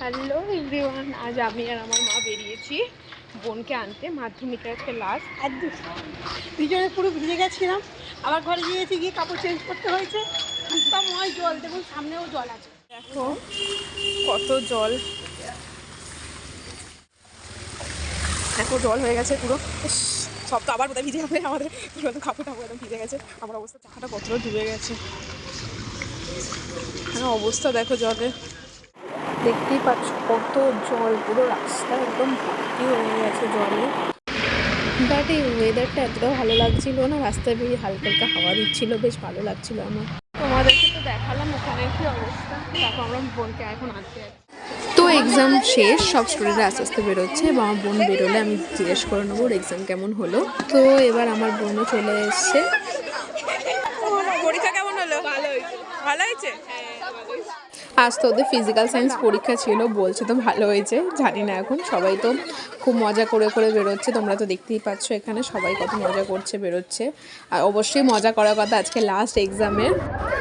Hello everyone, আজ আমি আর আমার মা বেরিয়েছি বোনকে আনতে। মাধ্যমিকের আজকে লাস্ট। দুজনে পুরো ভিজে গেছিলাম, আবার ঘরে গিয়েছি, গিয়ে কাপড় চেঞ্জ করতে হয়েছে। ময় জল, দেখুন সামনেও জল আছে। দেখো কত জল, এত জল হয়ে গেছে পুরো। সব তো আবার বোধহয় ভিজে যাবে আমাদের, কাপড় টাপড় একদম ভিজে গেছে। আমার অবস্থা, চাকাটা কতটা ডুবে গেছে, অবস্থা দেখো জলে। দেখতেই পাচ্ছ কত জল, পুরো রাস্তা একদম ভর্তি হয়ে গেছে জলে। বাট এই ওয়েদারটা এতটাও ভালো লাগছিল না, রাস্তায় বেরিয়ে হালকা হালকা হাওয়া দিচ্ছিল, বেশ ভালো লাগছিল আমার। তোমাদেরকে তো দেখালাম ওখানে কি অবস্থা। দেখো আমরা বোনকে এখন আনতে যাচ্ছি। তো এক্সাম শেষ, সব স্টুডেন্টরা আস্তে আস্তে বেরোচ্ছে এবং আমার বোন বেরোলে আমি জিজ্ঞেস করে নেবো ওর এক্সাম কেমন হলো। তো এবার আমার বোনও চলে এসছে। পরীক্ষা কেমন হলো? ভালো হয়েছে। ভালো হয়েছে? আজ তো ওদের ফিজিক্যাল সায়েন্স পরীক্ষা ছিল, বলছে তো ভালো হয়েছে, জানি না এখন। সবাই তো খুব মজা করে করে বেরোচ্ছে, তোমরা তো দেখতেই পাচ্ছ এখানে সবাই কত মজা করছে, বেরোচ্ছে। আর অবশ্যই মজা করার কথা, আজকে লাস্ট এক্সামের।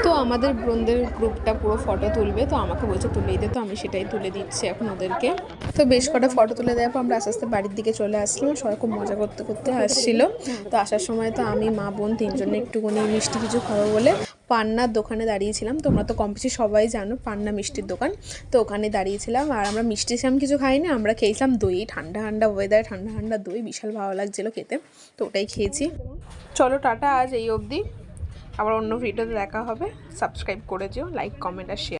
তো আমাদের বোনদের গ্রুপটা পুরো ফটো তুলবে, তো আমাকে বলছে তুলেই দে, তো আমি সেটাই তুলে দিচ্ছি এখন ওদেরকে। তো বেশ কটা ফটো তুলে দেওয়ার পর আমরা আস্তে আস্তে বাড়ির দিকে চলে আসলাম। সবাই খুব মজা করতে করতে আসছিল। তো আসার সময় তো আমি মা বোন তিনজনে একটুখানি মিষ্টি কিছু খাবো বলে পান্নার দোকানে দাঁড়িয়েছিলাম। তোমরা তো কম বেশি সবাই জানো পান্না মিষ্টির দোকান, তো ওখানে দাঁড়িয়েছিলাম। আর আমরা মিষ্টি সেরকম কিছু খাইনি, আমরা খেয়েছিলাম দই। ঠান্ডা ঠান্ডা ওয়েদার, ঠান্ডা ঠান্ডা দই বিশাল ভালো লাগছিলো খেতে, তো ওটাই খেয়েছি। চলো টাটা, আজ এই অবধি, আবার অন্য ভিডিওতে দেখা হবে। সাবস্ক্রাইব করে যেও, লাইক কমেন্ট আর শেয়ার।